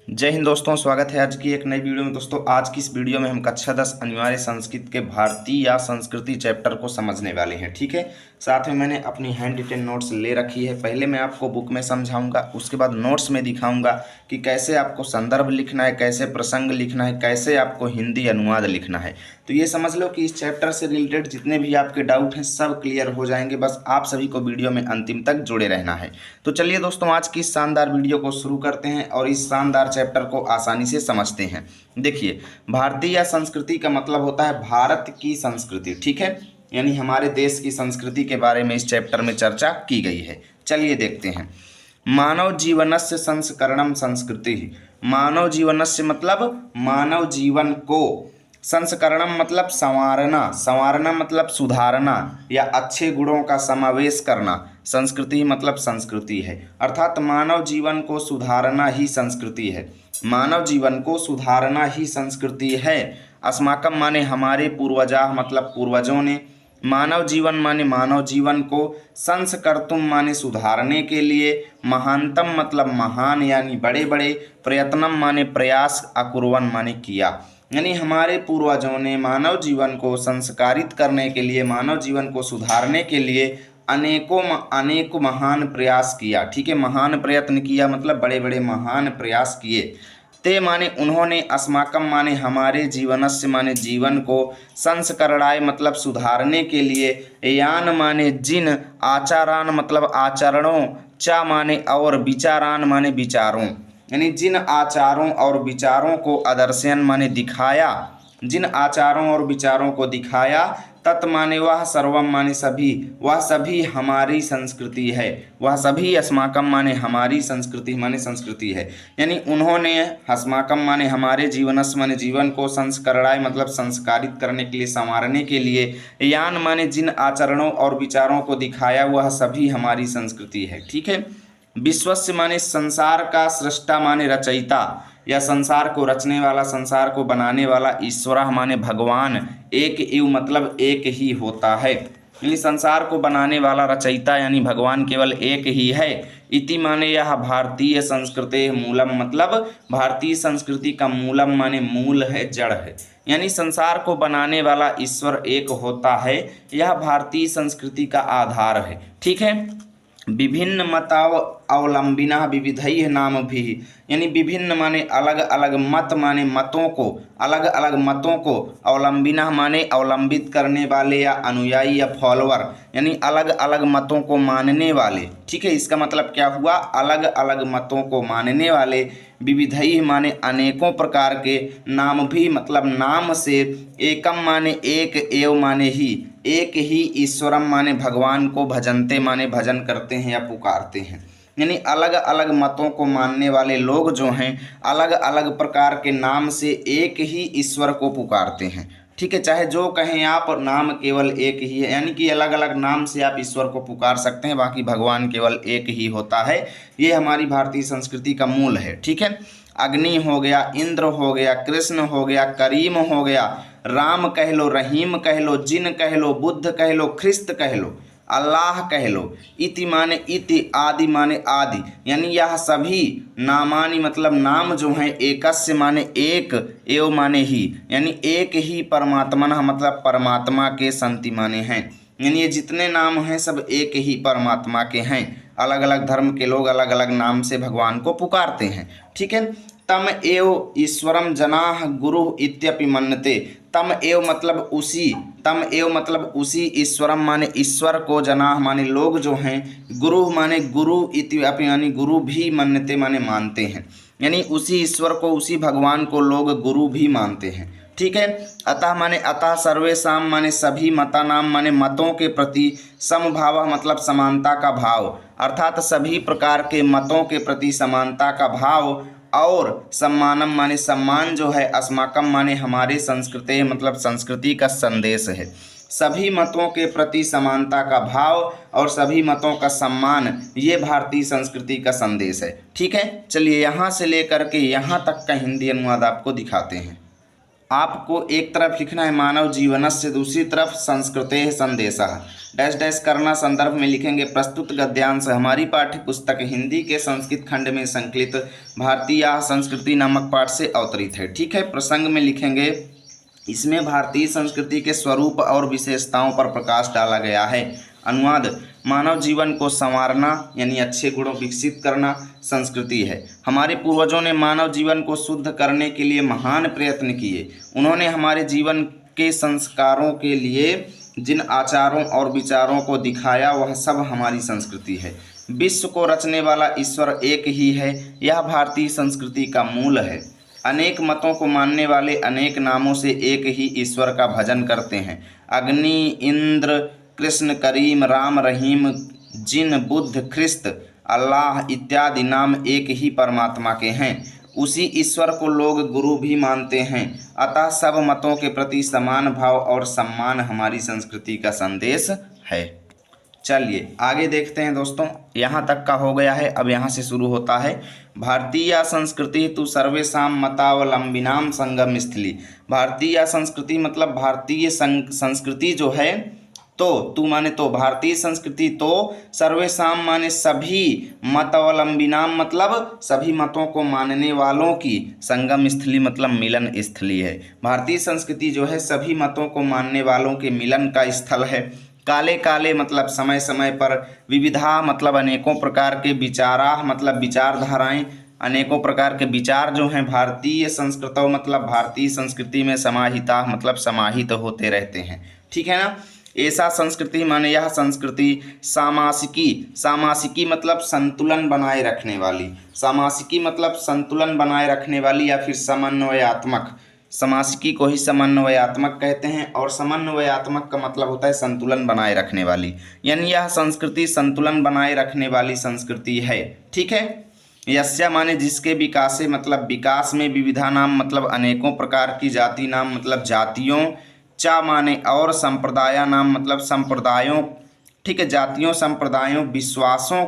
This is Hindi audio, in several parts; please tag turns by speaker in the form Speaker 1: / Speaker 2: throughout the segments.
Speaker 1: जय हिंद दोस्तों, स्वागत है आज की एक नई वीडियो में। दोस्तों आज की इस वीडियो में हम कक्षा 10 अनिवार्य संस्कृत के भारतीय या संस्कृति चैप्टर को समझने वाले हैं। ठीक है, साथ में मैंने अपनी हैंड रिटेन नोट्स ले रखी है। पहले मैं आपको बुक में समझाऊंगा, उसके बाद नोट्स में दिखाऊंगा कि कैसे आपको संदर्भ लिखना है, कैसे प्रसंग लिखना है, कैसे आपको हिंदी अनुवाद लिखना है। तो ये समझ लो कि इस चैप्टर से रिलेटेड जितने भी आपके डाउट हैं सब क्लियर हो जाएंगे। बस आप सभी को वीडियो में अंतिम तक जुड़े रहना है। तो चलिए दोस्तों, आज की शानदार वीडियो को शुरू करते हैं और इस शानदार चैप्टर को आसानी से समझते हैं। देखिए, भारतीय संस्कृति का मतलब होता है भारत की संस्कृति। ठीक है, यानी हमारे देश की संस्कृति के बारे में इस चैप्टर में चर्चा की गई है। चलिए देखते हैं। मानव जीवनस्य संस्करणम संस्कृति। मानव जीवनस्य मतलब मानव जीवन को, संस्करणम मतलब संवारना, संवारना मतलब सुधारना या अच्छे गुणों का समावेश करना। संस्कृति मतलब संस्कृति है, अर्थात मानव जीवन को सुधारना ही संस्कृति है। मानव जीवन को सुधारना ही संस्कृति है। अस्माकम माने हमारे पूर्वजा मतलब पूर्वजों ने, मानव जीवन माने मानव जीवन को, संस्कर्तुम माने सुधारने के लिए, महानतम मतलब महान यानी बड़े बड़े, प्रयत्नम माने प्रयास, अकुर्वन माने किया। यानी हमारे पूर्वजों ने मानव जीवन को संस्कारित करने के लिए, मानव जीवन को सुधारने के लिए अनेकों महान प्रयास किया। ठीक है, महान प्रयत्न किया मतलब बड़े बड़े महान प्रयास किए। ते माने उन्होंने, अस्माकम माने हमारे, जीवनस्य माने जीवन को, संस्करणाय मतलब सुधारने के लिए, यान माने जिन, आचारान मतलब आचरणों, चा माने और, विचारान माने विचारों, यानी जिन आचारों और विचारों को, आदर्शन माने दिखाया, जिन आचारों और विचारों को दिखाया, तत् माने वह, सर्वम माने सभी, वह सभी हमारी संस्कृति है। वह सभी, अस्माकम माने हमारी, संस्कृति माने संस्कृति है। यानी उन्होंने, अस्माकम माने हमारे, जीवनस माने जीवन को, संस्करणाय मतलब संस्कारित करने के लिए, संवारने के लिए, यान माने जिन आचरणों और विचारों को दिखाया, वह सभी हमारी संस्कृति है। ठीक है, विश्वस्य माने संसार का, सृष्टा माने रचयिता या संसार को रचने वाला, संसार को बनाने वाला, ईश्वर माने भगवान, एक एव मतलब एक ही होता है। यानी संसार को बनाने वाला, रचयिता यानी भगवान केवल एक ही है। इति माने यह भारतीय संस्कृति मूलम मतलब भारतीय संस्कृति का मूलम माने मूल है, जड़ है। यानी संसार को बनाने वाला ईश्वर एक होता है, यह भारतीय संस्कृति का आधार है। ठीक है, विभिन्न मतावलंबिना विविधैः नाम भी, यानी विभिन्न माने अलग अलग, मत माने मतों को, अलग अलग मतों को, अवलंबिना माने अवलंबित करने वाले या अनुयायी या फॉलोअर, यानी अलग अलग मतों को मानने वाले। ठीक है, इसका मतलब क्या हुआ, अलग अलग मतों को मानने वाले, विविधैः माने अनेकों प्रकार के, नाम भी मतलब नाम से, एकम माने एक, एव माने ही, एक ही, ईश्वरम माने भगवान को, भजनते माने भजन करते हैं या पुकारते हैं। यानी अलग अलग मतों को मानने वाले लोग जो हैं, अलग अलग प्रकार के नाम से एक ही ईश्वर को पुकारते हैं। ठीक है, चाहे जो कहें आप, नाम केवल एक ही है, यानी कि अलग अलग नाम से आप ईश्वर को पुकार सकते हैं, बाकी भगवान केवल एक ही होता है। ये हमारी भारतीय संस्कृति का मूल है। ठीक है, अग्नि हो गया, इंद्र हो गया, कृष्ण हो गया, करीम हो गया, राम कह लो, रहीम कह लो, जिन कह लो, बुद्ध कह लो, ख्रिस्त कह लो, अल्लाह कह लो, इति माने इति, आदि माने आदि, यानी यह सभी नामानि मतलब नाम जो हैं, एकस्य माने एक, एव माने ही, यानी एक ही, परमात्मनः मतलब परमात्मा के, संति माने हैं। यानी ये जितने नाम हैं सब एक ही परमात्मा के हैं। अलग अलग धर्म के लोग अलग अलग नाम से भगवान को पुकारते हैं। ठीक है, तम एव ईश्वरम जनाः गुरु इत्यपि मन्यते। तम एव मतलब उसी, तम एव मतलब उसी, ईश्वरम माने ईश्वर को, जनाः माने लोग जो हैं, गुरु माने गुरु इत्यपि यानी गुरु भी, मन्यते माने मानते हैं। यानी उसी ईश्वर को, उसी भगवान को लोग गुरु भी मानते हैं। ठीक है, अतः माने अतः, सर्वेषां माने सभी, मतानां माने मतों के प्रति, समभाव मतलब समानता का भाव, अर्थात सभी प्रकार के मतों के प्रति समानता का भाव, और सम्मानम माने सम्मान जो है, अस्माकम माने हमारे, संस्कृति मतलब संस्कृति का संदेश है। सभी मतों के प्रति समानता का भाव और सभी मतों का सम्मान, ये भारतीय संस्कृति का संदेश है। ठीक है, चलिए यहाँ से लेकर के यहाँ तक का हिंदी अनुवाद आपको दिखाते हैं। आपको एक तरफ लिखना है मानव जीवनस्य, दूसरी तरफ संस्कृतेः संदेशः, डैश डैश करना। संदर्भ में लिखेंगे प्रस्तुत गद्यांश हमारी पाठ्य पुस्तक हिंदी के संस्कृत खंड में संकलित भारतीय संस्कृति नामक पाठ से अवतरित है। ठीक है। प्रसंग में लिखेंगे इसमें भारतीय संस्कृति के स्वरूप और विशेषताओं पर प्रकाश डाला गया है। अनुवाद, मानव जीवन को संवारना यानी अच्छे गुणों विकसित करना संस्कृति है। हमारे पूर्वजों ने मानव जीवन को शुद्ध करने के लिए महान प्रयत्न किए। उन्होंने हमारे जीवन के संस्कारों के लिए जिन आचारों और विचारों को दिखाया वह सब हमारी संस्कृति है। विश्व को रचने वाला ईश्वर एक ही है, यह भारतीय संस्कृति का मूल है। अनेक मतों को मानने वाले अनेक नामों से एक ही ईश्वर का भजन करते हैं। अग्नि, इंद्र, कृष्ण, करीम, राम, रहीम, जिन, बुद्ध, ख्रिस्त, अल्लाह इत्यादि नाम एक ही परमात्मा के हैं। उसी ईश्वर को लोग गुरु भी मानते हैं। अतः सब मतों के प्रति समान भाव और सम्मान हमारी संस्कृति का संदेश है। चलिए आगे देखते हैं दोस्तों, यहाँ तक का हो गया है। अब यहाँ से शुरू होता है भारतीय संस्कृति तु सर्वेषां मतावलंबिनां संगम स्थली। भारतीय संस्कृति मतलब भारतीय संस्कृति जो है, तो माने तो भारतीय संस्कृति तो सर्वेषां माने सभी मतावलंबिनां मतलब सभी मतों को मानने वालों की, संगम स्थली मतलब मिलन स्थली है। भारतीय संस्कृति जो है सभी मतों को मानने वालों के मिलन का स्थल है। काले काले मतलब समय समय पर, विविधा मतलब अनेकों प्रकार के, विचारा मतलब विचारधाराएं, अनेकों प्रकार के विचार जो हैं भारतीय संस्कृतों मतलब भारतीय संस्कृति में समाहिता मतलब समाहित होते रहते हैं। ठीक है ना। ऐसा संस्कृति माने यह संस्कृति सामासिकी, सामासिकी मतलब संतुलन बनाए रखने वाली, सामासिकी मतलब संतुलन बनाए रखने वाली या फिर समन्वयात्मक। समासिकी को ही समन्वयात्मक कहते हैं और समन्वयात्मक का मतलब होता है संतुलन बनाए रखने वाली, यानी यह संस्कृति संतुलन बनाए रखने वाली संस्कृति है। ठीक है। यस्य माने जिसके विकासे मतलब विकास में, विविधा नाम मतलब अनेकों प्रकार की, जाति नाम मतलब जातियों, चा माने और, संप्रदाय नाम मतलब संप्रदायों। ठीक है। जातियों संप्रदायों विश्वासों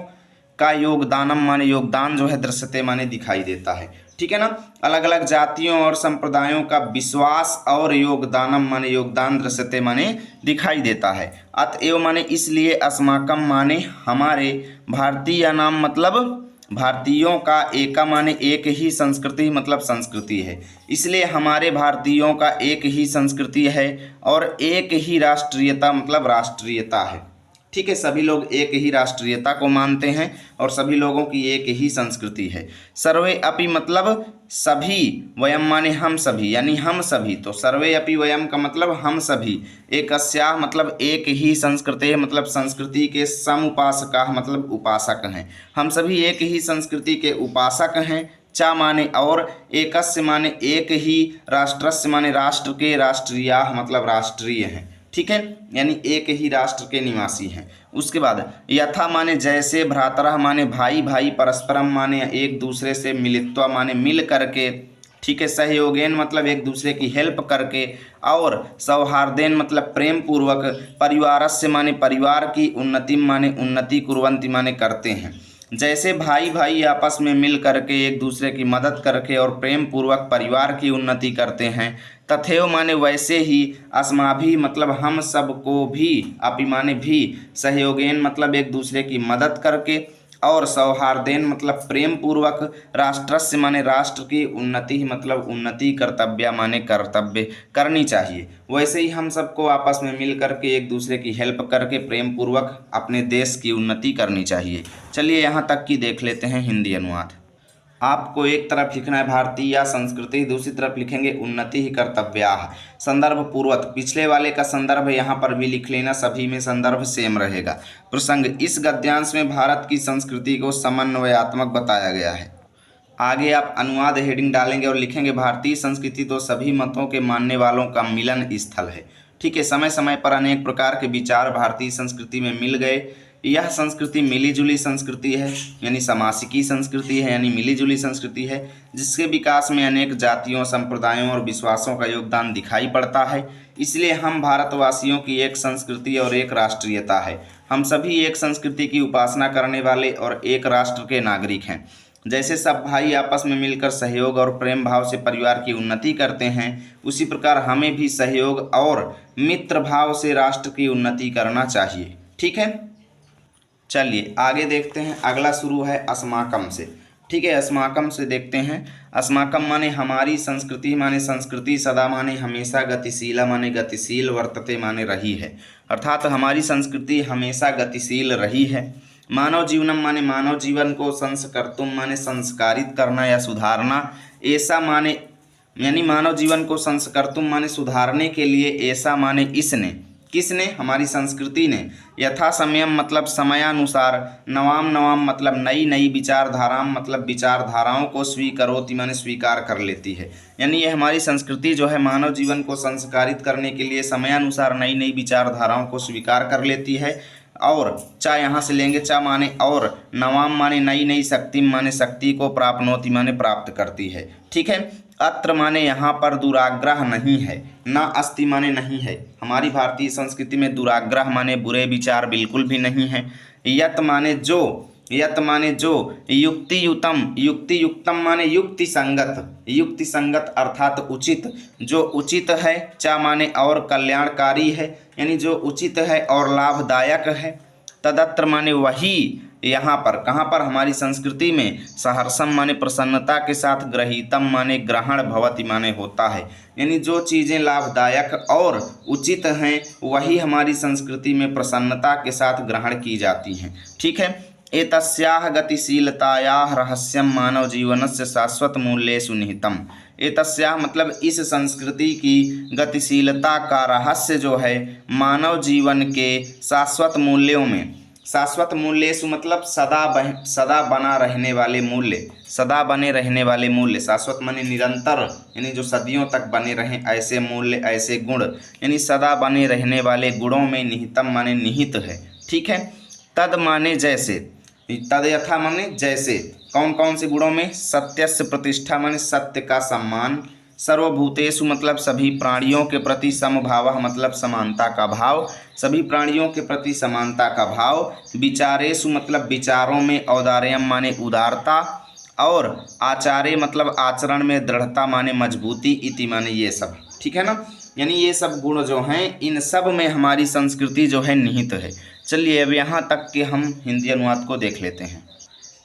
Speaker 1: का, योगदानम माने योगदान जो है, दृश्यते माने दिखाई देता है। ठीक है ना। अलग अलग जातियों और संप्रदायों का विश्वास और योगदानम माने योगदान, दृश्यते माने दिखाई देता है। अतएव माने इसलिए, अस्माकम माने हमारे, भारतीय नाम मतलब भारतीयों का, एका माने एक ही, संस्कृति मतलब संस्कृति है। इसलिए हमारे भारतीयों का एक ही संस्कृति है और एक ही राष्ट्रीयता मतलब राष्ट्रीयता है। ठीक है। सभी लोग एक ही राष्ट्रीयता को मानते हैं और सभी लोगों की एक ही संस्कृति है। सर्वे अपि मतलब सभी, वयम माने हम सभी यानी हम सभी, तो सर्वे अपि वयम का मतलब हम सभी, एकस्याः मतलब एक ही, संस्कृते मतलब संस्कृति के, समुपासकाः मतलब उपासक हैं। हम सभी एक ही संस्कृति के उपासक हैं। चा माने और, एकस्य माने एक ही, राष्ट्रस्य माने राष्ट्र के, राष्ट्रीयाः मतलब राष्ट्रीय हैं। ठीक है। यानी एक ही राष्ट्र के निवासी हैं। उसके बाद यथा माने जैसे, भ्रातरः माने भाई भाई, परस्परम माने एक दूसरे से, मिलित्वा माने मिल करके। ठीक है। सहयोगेन मतलब एक दूसरे की हेल्प करके, और सौहार्देन मतलब प्रेम पूर्वक, परिवारस्य माने परिवार की, उन्नतिम माने उन्नति, कुर्वन्ति माने करते हैं। जैसे भाई भाई आपस में मिल करके एक दूसरे की मदद करके और प्रेम पूर्वक परिवार की उन्नति करते हैं, तथैव माने वैसे ही, अस्माभि मतलब हम सब को भी, अपि माने भी, सहयोगेन मतलब एक दूसरे की मदद करके, और सौहार्देन मतलब प्रेम पूर्वक, राष्ट्रस्य माने राष्ट्र की, उन्नति मतलब उन्नति, कर्तव्य माने कर्तव्य करनी चाहिए। वैसे ही हम सबको आपस में मिल करके एक दूसरे की हेल्प करके प्रेम पूर्वक अपने देश की उन्नति करनी चाहिए। चलिए यहाँ तक की देख लेते हैं हिंदी अनुवाद। आपको एक तरफ लिखना है भारतीय संस्कृति, दूसरी तरफ लिखेंगे उन्नति ही कर्तव्याः। संदर्भ पूर्वक, पिछले वाले का संदर्भ यहाँ पर भी लिख लेना, सभी में संदर्भ सेम रहेगा। प्रसंग, इस गद्यांश में भारत की संस्कृति को समन्वयात्मक बताया गया है। आगे आप अनुवाद हेडिंग डालेंगे और लिखेंगे भारतीय संस्कृति तो सभी मतों के मानने वालों का मिलन स्थल है। ठीक है। समय समय पर अनेक प्रकार के विचार भारतीय संस्कृति में मिल गए। यह संस्कृति मिलीजुली संस्कृति है यानी समासिकी संस्कृति है, यानी मिलीजुली संस्कृति है, जिसके विकास में अनेक जातियों, संप्रदायों और विश्वासों का योगदान दिखाई पड़ता है। इसलिए हम भारतवासियों की एक संस्कृति और एक राष्ट्रीयता है। हम सभी एक संस्कृति की उपासना करने वाले और एक राष्ट्र के नागरिक हैं। जैसे सब भाई आपस में मिलकर सहयोग और प्रेम भाव से परिवार की उन्नति करते हैं, उसी प्रकार हमें भी सहयोग और मित्र भाव से राष्ट्र की उन्नति करना चाहिए। ठीक है, चलिए आगे देखते हैं। अगला शुरू है अस्माकम से। ठीक है, अस्माकम से देखते हैं। अस्माकम माने हमारी संस्कृति, माने संस्कृति सदा, माने हमेशा, गतिशीला माने गतिशील, वर्तते माने रही है, अर्थात हमारी संस्कृति हमेशा गतिशील रही है। मानव जीवनम माने मानव जीवन को, संस्कर्तुम माने संस्कारित करना या सुधारना, ऐसा माने यानी मानव जीवन को संस्कर्तुम माने सुधारने के लिए, ऐसा माने इसने, किसने, हमारी संस्कृति ने, यथा समयम मतलब समयानुसार, नवाम नवाम मतलब नई नई, विचारधाराम मतलब विचारधाराओं को, स्वीकरोति माने स्वीकार कर लेती है। यानी ये हमारी संस्कृति जो है मानव जीवन को संस्कारित करने के लिए समयानुसार नई नई विचारधाराओं को स्वीकार कर लेती है। और चा यहाँ से लेंगे, चा माने और, नवाम माने नई नई, शक्ति माने शक्ति को, प्राप्नोति माने प्राप्त करती है। ठीक है, अत्र माने यहाँ पर दुराग्रह नहीं है, ना अस्ति माने नहीं है। हमारी भारतीय संस्कृति में दुराग्रह माने बुरे विचार बिल्कुल भी नहीं है। यत माने जो, यत माने जो, युक्ति युतम, युक्ति युक्तम माने युक्ति संगत, युक्ति संगत अर्थात उचित, जो उचित है। चा माने और, कल्याणकारी है, यानी जो उचित है और लाभदायक है। तदत्र माने वही, यहाँ पर, कहाँ पर, हमारी संस्कृति में। सहर्षम माने प्रसन्नता के साथ, ग्रहीतम माने ग्रहण, भवति माने होता है, यानी जो चीज़ें लाभदायक और उचित हैं वही हमारी संस्कृति में प्रसन्नता के साथ ग्रहण की जाती हैं। ठीक है, एतस्याः गतिशीलतायाः रहस्यम मानव जीवनस्य शाश्वत मूल्येषु निहितम। एतस्याः मतलब इस संस्कृति की गतिशीलता का रहस्य जो है मानव जीवन के शाश्वत मूल्यों में, शाश्वत मूल्येषु मतलब सदा बना रहने वाले मूल्य, सदा बने रहने वाले मूल्य। शाश्वत माने निरंतर, यानी जो सदियों तक बने रहें ऐसे मूल्य, ऐसे गुण, यानी सदा बने रहने वाले गुणों में निहितम माने निहित है। ठीक है, तद माने जैसे, तद यथा माने जैसे, कौन कौन से गुणों में। सत्यस्य प्रतिष्ठा माने सत्य का सम्मान, सर्वभूतेषु मतलब सभी प्राणियों के प्रति, समभावः मतलब समानता का भाव, सभी प्राणियों के प्रति समानता का भाव। विचारेषु मतलब विचारों में, औदार्यम माने उदारता, और आचार्य मतलब आचरण में, दृढ़ता माने मजबूती, इति माने ये सब। ठीक है ना, यानी ये सब गुण जो हैं इन सब में हमारी संस्कृति जो है निहित है। चलिए अब यहाँ तक के हम हिंदी अनुवाद को देख लेते हैं।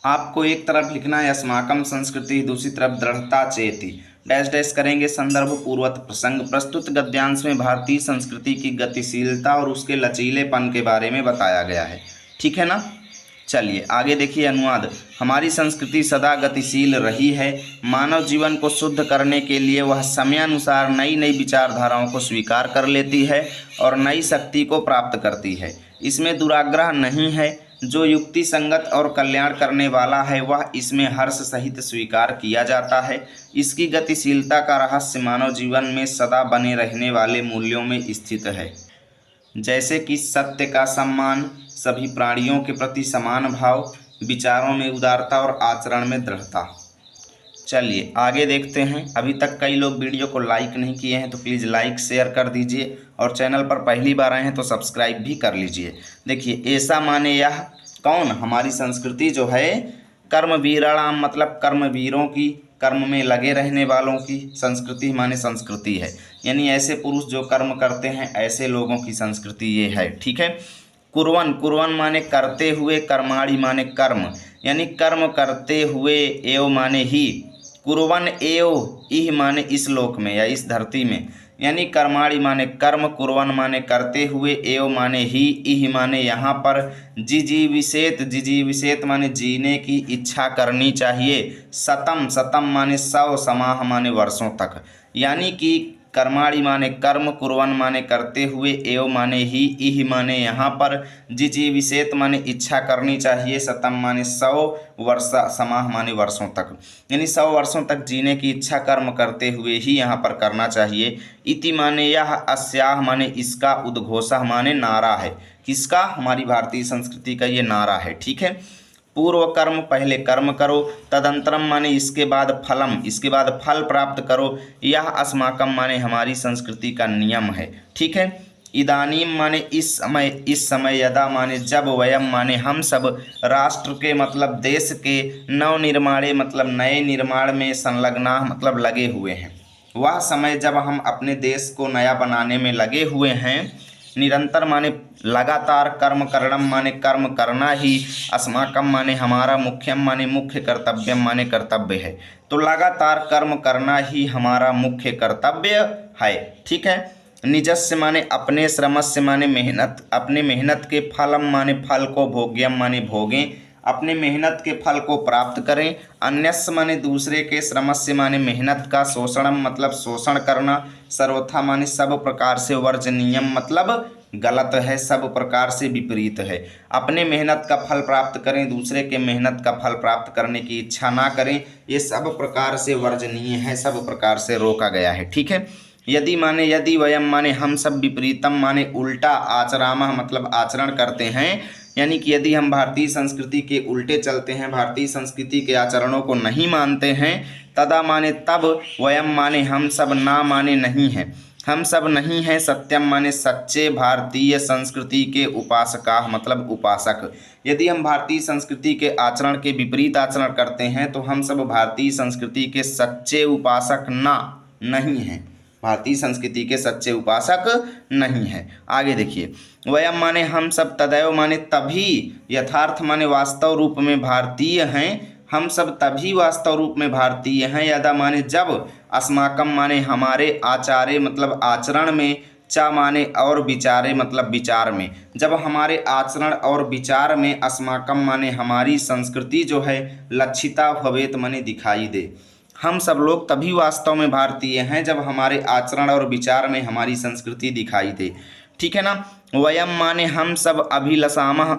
Speaker 1: आपको एक तरफ लिखना है अस्माकम संस्कृति, दूसरी तरफ दृढ़ता चेति, डैश डैश करेंगे संदर्भ पूर्वत प्रसंग। प्रस्तुत गद्यांश में भारतीय संस्कृति की गतिशीलता और उसके लचीलेपन के बारे में बताया गया है। ठीक है ना, चलिए आगे देखिए अनुवाद। हमारी संस्कृति सदा गतिशील रही है। मानव जीवन को शुद्ध करने के लिए वह समयानुसार नई नई विचारधाराओं को स्वीकार कर लेती है और नई शक्ति को प्राप्त करती है। इसमें दुराग्रह नहीं है। जो युक्ति संगत और कल्याण करने वाला है वह इसमें हर्ष सहित स्वीकार किया जाता है। इसकी गतिशीलता का रहस्य मानव जीवन में सदा बने रहने वाले मूल्यों में स्थित है, जैसे कि सत्य का सम्मान, सभी प्राणियों के प्रति समान भाव, विचारों में उदारता और आचरण में दृढ़ता। चलिए आगे देखते हैं। अभी तक कई लोग वीडियो को लाइक नहीं किए हैं तो प्लीज़ लाइक शेयर कर दीजिए, और चैनल पर पहली बार आए हैं तो सब्सक्राइब भी कर लीजिए। देखिए ऐसा माने यह कौन, हमारी संस्कृति जो है कर्मवीराणाम मतलब कर्मवीरों की, कर्म में लगे रहने वालों की संस्कृति माने संस्कृति है, यानी ऐसे पुरुष जो कर्म करते हैं ऐसे लोगों की संस्कृति ये है। ठीक है, कुर्वन, कुर्वन माने करते हुए, कर्माणि माने कर्म, यानी कर्म करते हुए, एव माने ही, कुर्वन एव इह माने इस लोक में या इस धरती में, यानी कर्माणि माने कर्म, कुर्वन माने करते हुए, एव माने ही, इह माने यहाँ पर, जिजीविषेत, जिजीविषेत माने जीने की इच्छा करनी चाहिए, शतम, शतम माने 100, समाह माने वर्षों तक, यानी कि कर्माणि माने कर्म, कुर्वन माने करते हुए, एव माने ही, इह माने यहाँ पर, जिजीविषेत माने इच्छा करनी चाहिए, शतम माने 100, वर्ष, समाह माने वर्षों तक, यानी 100 वर्षों तक जीने की इच्छा कर्म करते हुए ही यहाँ पर करना चाहिए। इति माने यह, अस्याह माने इसका, उद्घोषः माने नारा है, किसका, हमारी भारतीय संस्कृति का ये नारा है। ठीक है, पूर्व कर्म पहले कर्म करो, तदंतरम माने इसके बाद फलम, इसके बाद फल प्राप्त करो, यह अस्माकम माने हमारी संस्कृति का नियम है। ठीक है, इदानीम माने इस समय यदा माने जब, वयम माने हम सब, राष्ट्र के मतलब देश के, नवनिर्माणे मतलब नए निर्माण में, संलग्ना मतलब लगे हुए हैं। वह समय जब हम अपने देश को नया बनाने में लगे हुए हैं। निरंतर माने लगातार, कर्म करणम माने कर्म करना ही, अस्माकम माने हमारा, मुख्यम माने मुख्य, कर्तव्यम माने कर्तव्य है। तो लगातार कर्म करना ही हमारा मुख्य कर्तव्य है। ठीक है। निजस्य माने अपने, श्रमस्य माने मेहनत, अपने मेहनत के, फलम माने फल को, भोग्यम माने भोगें, अपने मेहनत के फल को प्राप्त करें। अन्यस्य माने दूसरे के, श्रमस्य माने मेहनत का, शोषणम मतलब शोषण करना, सर्वथा माने सब प्रकार से, वर्जनीयम मतलब गलत है, सब प्रकार से विपरीत है। अपने मेहनत का फल प्राप्त करें, दूसरे के मेहनत का फल प्राप्त करने की इच्छा ना करें, ये सब प्रकार से वर्जनीय है, सब प्रकार से रोका गया है। ठीक है। यदि माने यदि, वयम माने हम सब, विपरीतम माने उल्टा, आचरामः मतलब आचरण करते हैं, यानी कि यदि हम भारतीय संस्कृति के उल्टे चलते हैं, भारतीय संस्कृति के आचरणों को नहीं मानते हैं, तदा माने तब, वयम माने हम सब, ना माने नहीं हैं, हम सब नहीं हैं, सत्यम माने सच्चे, भारतीय संस्कृति के उपासका मतलब उपासक। यदि हम भारतीय संस्कृति के आचरण के विपरीत आचरण करते हैं तो हम सब भारतीय संस्कृति के सच्चे उपासक नहीं हैं, भारतीय संस्कृति के सच्चे उपासक नहीं है। आगे देखिए, वयम माने हम सब, तदैव माने तभी, यथार्थ माने वास्तव रूप में भारतीय हैं, हम सब तभी वास्तव रूप में भारतीय हैं। यदा माने जब, अस्माकम माने हमारे, आचार्य मतलब आचरण में, चा माने और, विचारे मतलब विचार में, जब हमारे आचरण और विचार में, अस्माकम माने हमारी संस्कृति जो है, लक्षिता भवेत माने दिखाई दे। हम सब लोग तभी वास्तव में भारतीय हैं जब हमारे आचरण और विचार में हमारी संस्कृति दिखाई दे। ठीक है ना। वयम माने हम सब, अभिलाषामः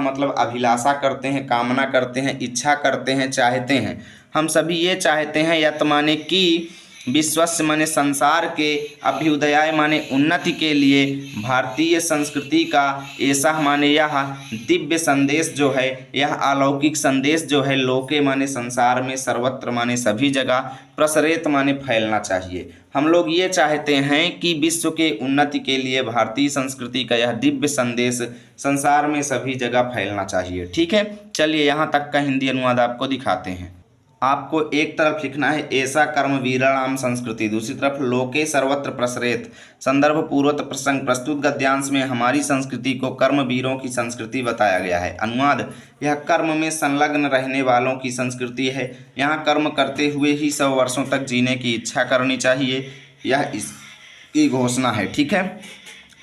Speaker 1: मतलब अभिलाषा करते हैं, कामना करते हैं, इच्छा करते हैं, चाहते हैं। हम सभी ये चाहते हैं, यत माने कि, विश्वस्य माने संसार के, अभ्युदयाय माने उन्नति के लिए, भारतीय संस्कृति का, ऐसा माने यह दिव्य संदेश जो है, यह अलौकिक संदेश जो है, लोके माने संसार में, सर्वत्र माने सभी जगह, प्रसरेत माने फैलना चाहिए। हम लोग ये चाहते हैं कि विश्व के उन्नति के लिए भारतीय संस्कृति का यह दिव्य संदेश संसार में सभी जगह फैलना चाहिए। ठीक है। चलिए यहाँ तक का हिंदी अनुवाद आपको दिखाते हैं। आपको एक तरफ लिखना है ऐसा कर्म वीराणाम संस्कृति, दूसरी तरफ लोके सर्वत्र प्रसरेत। संदर्भ पूर्वक प्रसंग, प्रस्तुत गद्यांश में हमारी संस्कृति को कर्मवीरों की संस्कृति बताया गया है। अनुवाद, यह कर्म में संलग्न रहने वालों की संस्कृति है। यहाँ कर्म करते हुए ही 100 वर्षों तक जीने की इच्छा करनी चाहिए, यह इसकी घोषणा है। ठीक है।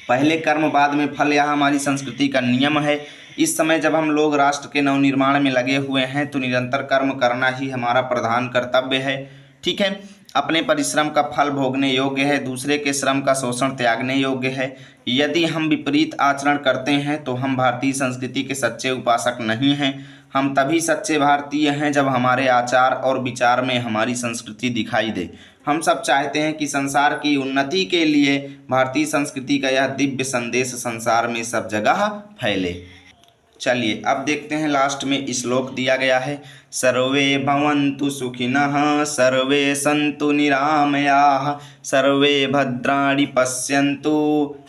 Speaker 1: पहले कर्म बाद में फल, यह हमारी संस्कृति का नियम है। इस समय जब हम लोग राष्ट्र के नवनिर्माण में लगे हुए हैं तो निरंतर कर्म करना ही हमारा प्रधान कर्तव्य है। ठीक है। अपने परिश्रम का फल भोगने योग्य है, दूसरे के श्रम का शोषण त्यागने योग्य है। यदि हम विपरीत आचरण करते हैं तो हम भारतीय संस्कृति के सच्चे उपासक नहीं हैं। हम तभी सच्चे भारतीय हैं जब हमारे आचार और विचार में हमारी संस्कृति दिखाई दे। हम सब चाहते हैं कि संसार की उन्नति के लिए भारतीय संस्कृति का यह दिव्य संदेश संसार में सब जगह फैले। चलिए अब देखते हैं लास्ट में श्लोक दिया गया है, सर्वे भवन्तु सुखिनः, सर्वे सन्तु निरामयाः, सर्वे भद्राणि पश्यन्तु,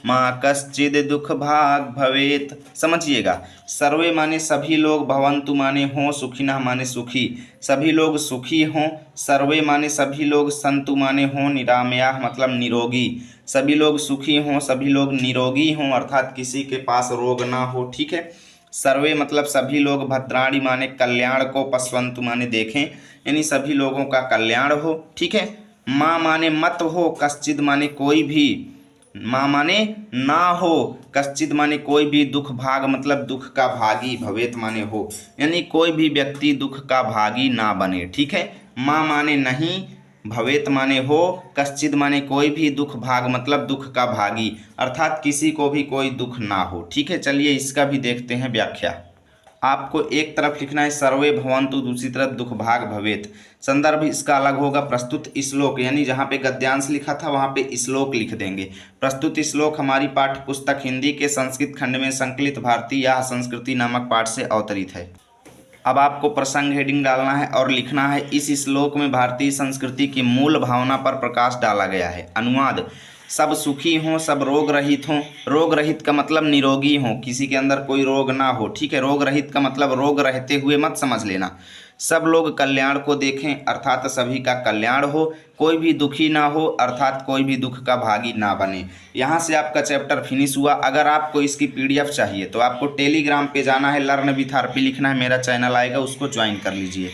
Speaker 1: माँ कश्चिद दुख भाग भवेत। समझिएगा, सर्वे माने सभी लोग, भवन्तु माने हों, सुखिनः माने सुखी, सभी लोग सुखी हों, सर्वे माने सभी लोग, सन्तु माने हों, निरामयाः मतलब निरोगी, सभी लोग सुखी हों, सभी लोग निरोगी हों अर्थात किसी के पास रोग ना हो। ठीक है। सर्वे मतलब सभी लोग, भद्राणि माने कल्याण को, पश्वन्तु माने देखें, यानी सभी लोगों का कल्याण हो। ठीक है। माँ माने मत हो, कश्चिद माने कोई भी, माँ माने ना हो, कश्चिद माने कोई भी, दुख भाग मतलब दुख का भागी, भवेत माने हो, यानी कोई भी व्यक्ति दुख का भागी ना बने। ठीक है। माँ माने नहीं, भवेत माने हो, कश्चिद माने कोई भी, दुख भाग मतलब दुख का भागी अर्थात किसी को भी कोई दुख ना हो। ठीक है। चलिए इसका भी देखते हैं व्याख्या। आपको एक तरफ लिखना है सर्वे भवन्तु, दूसरी तरफ दुख भाग भवेत। संदर्भ इसका अलग होगा, प्रस्तुत श्लोक यानी जहाँ पे गद्यांश लिखा था वहाँ पे श्लोक लिख देंगे। प्रस्तुत श्लोक हमारी पाठ्य पुस्तक हिंदी के संस्कृत खंड में संकलित भारतीय या संस्कृति नामक पाठ से अवतरित है। अब आपको प्रसंग हेडिंग डालना है और लिखना है, इस श्लोक में भारतीय संस्कृति की मूल भावना पर प्रकाश डाला गया है। अनुवाद, सब सुखी हों, सब रोग रहित हों। रोग रहित का मतलब निरोगी हों, किसी के अंदर कोई रोग ना हो, ठीक है। रोग रहित का मतलब रोग रहते हुए मत समझ लेना। सब लोग कल्याण को देखें, अर्थात सभी का कल्याण हो। कोई भी दुखी ना हो, अर्थात कोई भी दुख का भागी ना बने। यहाँ से आपका चैप्टर फिनिश हुआ। अगर आपको इसकी पीडीएफ चाहिए तो आपको टेलीग्राम पे जाना है, लर्न विथ आरपी लिखना है, मेरा चैनल आएगा, उसको ज्वाइन कर लीजिए।